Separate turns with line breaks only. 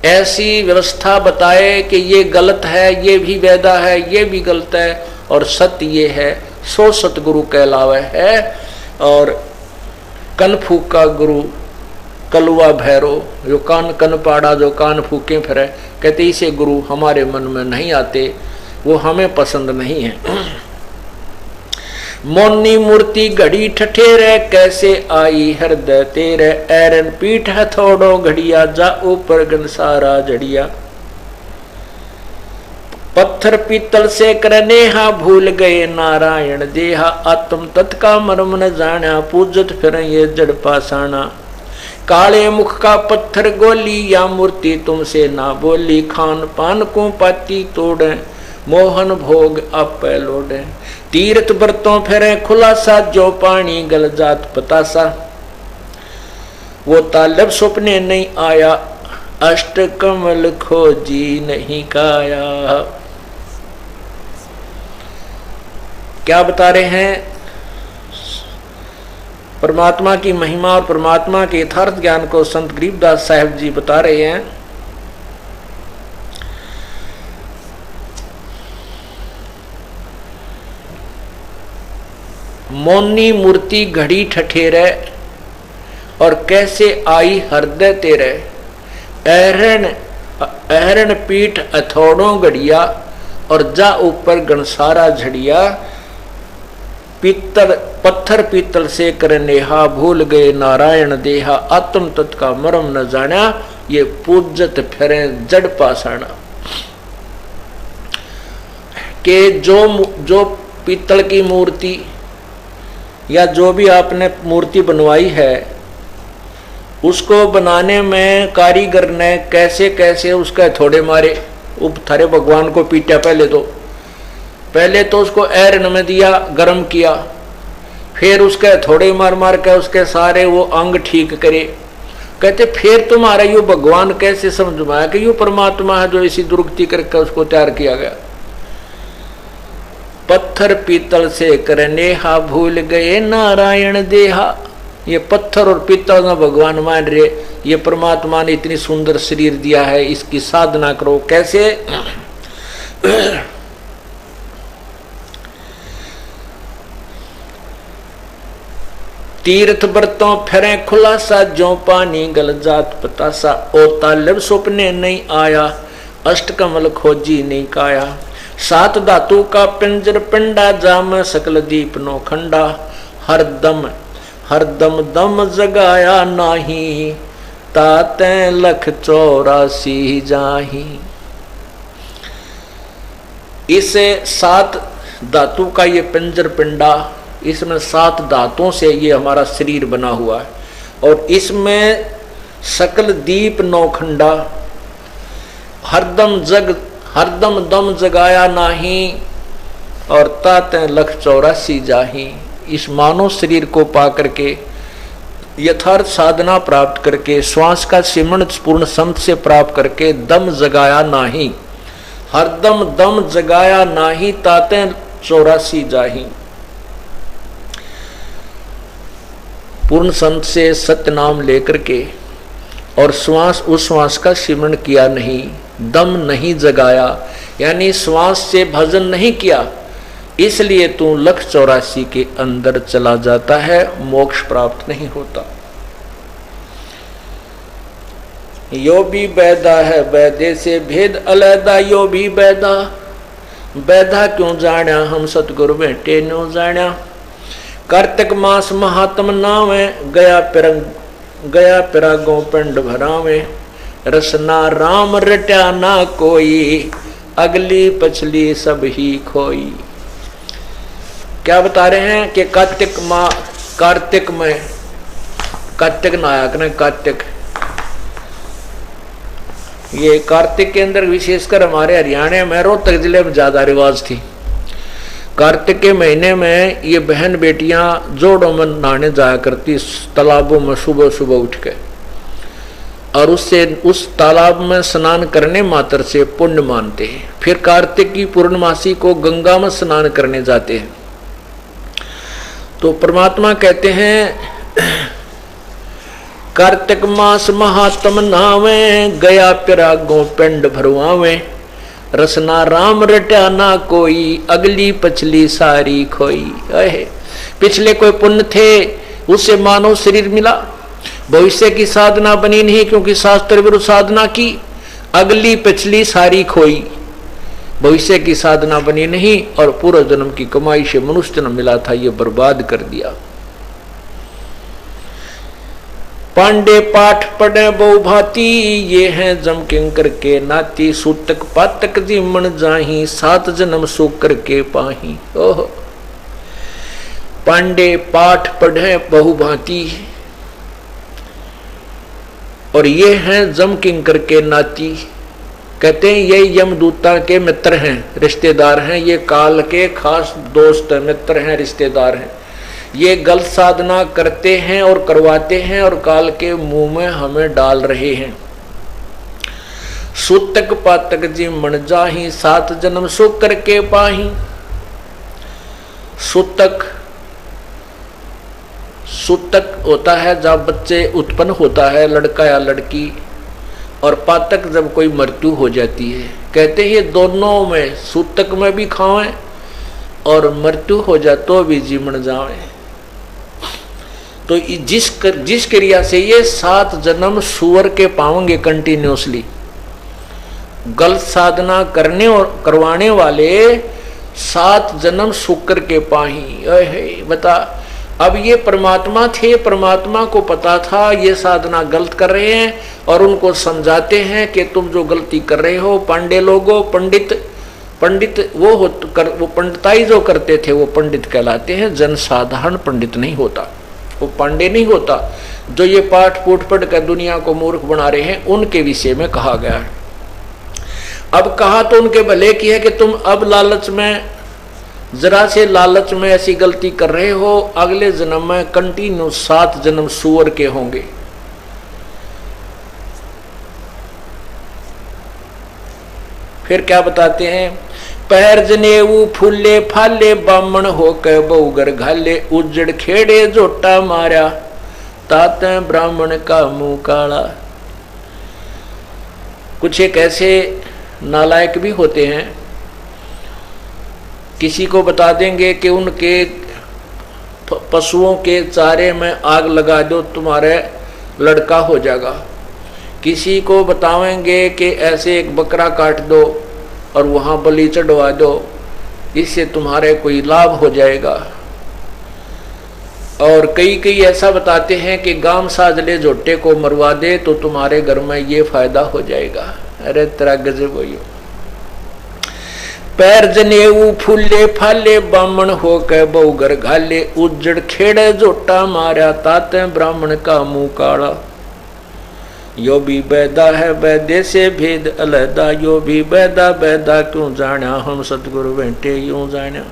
ऐसी व्यवस्था बताए कि ये गलत है, ये भी वैदा है, ये भी गलत है, और सत्य ये है, सो सतगुरु कहलावे है। और कनफूक का गुरु कलुआ भैरो, जो कान कन पाड़ा, जो कान फूके फिरे, कहते इसे गुरु हमारे मन में नहीं आते, वो हमें पसंद नहीं है। मोनी मूर्ति घड़ी ठठेरे, कैसे आई हृदय तेरे, ऐरन पीठ हथौड़ो घड़िया, जा ऊपर गनसारा जड़िया। पत्थर पीतल से करनेहा, भूल गए नारायण देहा, आत्म तत् का मर्म न जाना, पूजत फिर ये जड़ पासाना। काले मुख का पत्थर गोली, या मूर्ति तुमसे ना बोली, खान पान को पाती तोड़े, मोहन भोग आप लौटे। तीर्थ बरतों फिरे खुलासा, जो पानी गल जात पतासा, वो तालब सपने नहीं आया, अष्ट कमल खोजी नहीं काया। क्या बता रहे हैं? परमात्मा की महिमा और परमात्मा के यथार्थ ज्ञान को संत गरीबदास साहब जी बता रहे हैं। मौनी मूर्ति घड़ी ठठेरे, और कैसे आई हृदय तेरे, अहरण पीठ अथौड़ों घड़िया, और जा ऊपर गणसारा झड़िया। पीतल पत्थर पीतल से करनेहा, भूल गए नारायण देहा, आत्म तत् का मर्म न जाना, ये पूजत फिरे जड़ पासाना। के जो पीतल की मूर्ति या जो भी आपने मूर्ति बनवाई है, उसको बनाने में कारीगर ने कैसे कैसे उसका थोड़े मारे, थारे भगवान को पीटा। पहले तो उसको ऐरन में दिया, गर्म किया, फिर उसके थोड़े मार मार के उसके सारे वो अंग ठीक करे। कहते फिर तुम्हारा यो भगवान कैसे समझ में आया कि यो परमात्मा है जो इसी दुर्गति करके उसको तैयार किया गया। पत्थर पीतल से करनेहा, भूल गए नारायण देहा। ये पत्थर और पीतल ना भगवान मान रहे, ये परमात्मा ने इतनी सुंदर शरीर दिया है, इसकी साधना करो। कैसे? तीर्थ बरतों फिरे खुलासा, जो पानी गल जात पतासा। ओ तालब सपने नहीं आया, अष्ट कमल खोजी नहीं काया। सात धातु का पिंजर पिंडा, जाम सकल दीप नो खंडा। हर दम दम जगाया नाही, ताते लख 84 जाही। इसे सात धातु का ये पिंजर पिंडा, इसमें 7 धातुओं से ये हमारा शरीर बना हुआ है, और इसमें सकल दीप नौखंडा। हरदम दम जगाया नाही, और ताते लख 84 जाही। इस मानव शरीर को पा करके, यथार्थ साधना प्राप्त करके, श्वास का सिमरण पूर्ण संत से प्राप्त करके, दम जगाया नाही, हरदम दम जगाया नाही, ताते 84 जाही। पूर्ण संत से सत्य नाम लेकर के, और श्वास उस श्वास का सिमरण किया नहीं, दम नहीं जगाया, यानी श्वास से भजन नहीं किया, इसलिए तू लख 84 के अंदर चला जाता है, मोक्ष प्राप्त नहीं होता। यो भी बैदा है, बैदे से भेद अलैदा। यो भी बैदा, बैदा क्यों जाना, हम सतगुरु बेटे न्यों जाना। कार्तिक मास महात्म नावे, गया पिरागों पिंड भरावे। रसना राम रट्या ना कोई, अगली पछली सब ही खोई। क्या बता रहे हैं कि कार्तिक नायक ने कार्तिक, ये कार्तिक के अंदर विशेषकर हमारे हरियाणा में रोहतक जिले में ज्यादा रिवाज थी। कार्तिक के महीने में ये बहन बेटियां जोड़ों में नहाने जाया करती तालाबों में सुबह सुबह उठ के, और उस तालाब में स्नान करने मात्र से पुण्य मानते हैं। फिर कार्तिक की पूर्णमासी को गंगा में स्नान करने जाते हैं। तो परमात्मा कहते हैं कार्तिक मास महात्म नावे, गया पिरागों पिंड भरवावे, रसना राम रटा ना कोई, अगली पछली सारी खोई। पिछले कोई पुण्य थे उससे मानव शरीर मिला, भविष्य की साधना बनी नहीं क्योंकि शास्त्र विरुद्ध साधना की, अगली पिछली सारी खोई। भविष्य की साधना बनी नहीं और पूर्व जन्म की कमाई से मनुष्य जन्म मिला था, ये बर्बाद कर दिया। पांडे पाठ पढ़े बहु भांति, ये हैं जम किंकर के नाती, सूतक पातक जीमन जाही, 7 जन्म सुख करके पाही। ओह, पांडे पाठ पढ़े बहु भांति और ये हैं जम किंकर के नाती, कहते हैं ये यमदूता के मित्र हैं, रिश्तेदार हैं, ये काल के खास दोस्त मित्र हैं, रिश्तेदार हैं। ये गलत साधना करते हैं और करवाते हैं और काल के मुंह में हमें डाल रहे हैं। सूतक पातक जी मन जाही, 7 जन्म सुख करके पाही। सूतक होता है जब बच्चे उत्पन्न होता है, लड़का या लड़की, और पातक जब कोई मृत्यु हो जाती है। कहते हैं ये दोनों में, सूतक में भी खावें और मृत्यु हो जाए तो भी जीवन जावे। तो जिस क्रिया से ये 7 जन्म सुअर के पाएंगे कंटिन्यूसली, गलत साधना करने और करवाने वाले 7 जन्म शुक्र के पाही। बता, अब ये परमात्मा थे, परमात्मा को पता था ये साधना गलत कर रहे हैं और उनको समझाते हैं कि तुम जो गलती कर रहे हो। पांडे लोगों, पंडित वो पंडिताई जो करते थे वो पंडित कहलाते हैं, जनसाधारण पंडित नहीं होता, वो पांडे नहीं होता। जो ये पाठ पूठ पढ़ कर दुनिया को मूर्ख बना रहे हैं उनके विषय में कहा गया है। अब कहा तो उनके भले की है कि तुम अब लालच में, जरा से लालच में ऐसी गलती कर रहे हो, अगले जन्म में कंटिन्यू 7 जन्म सुअर के होंगे। फिर क्या बताते हैं, पैर जनेऊ फूले फाले, बामण होकर बहुगर घाले, उजड़ खेड़े जोटा मारा, ताते ब्राह्मण का मुंह काला। कुछ एक ऐसे नालायक भी होते हैं, किसी को बता देंगे कि उनके पशुओं के चारे में आग लगा दो तुम्हारे लड़का हो जाएगा। किसी को बताएंगे कि ऐसे एक बकरा काट दो और वहाँ बलि चढ़वा दो, इससे तुम्हारे कोई लाभ हो जाएगा। और कई ऐसा बताते हैं कि गाम साजले जोटे को मरवा दे तो तुम्हारे घर में ये फायदा हो जाएगा। अरे तेरा गजब हो। पैर जनेऊ फूले फाले, बामण होकर बहुगर घाले, उजड़ खेड़े जोटा मारा, ताते ब्राह्मण का मुंह काला। यो भी बैदा है बैदे से भेद अलहदा, यो भी बैदा बैदा क्यों जाना, हम सतगुरु बैठे यूं जाना।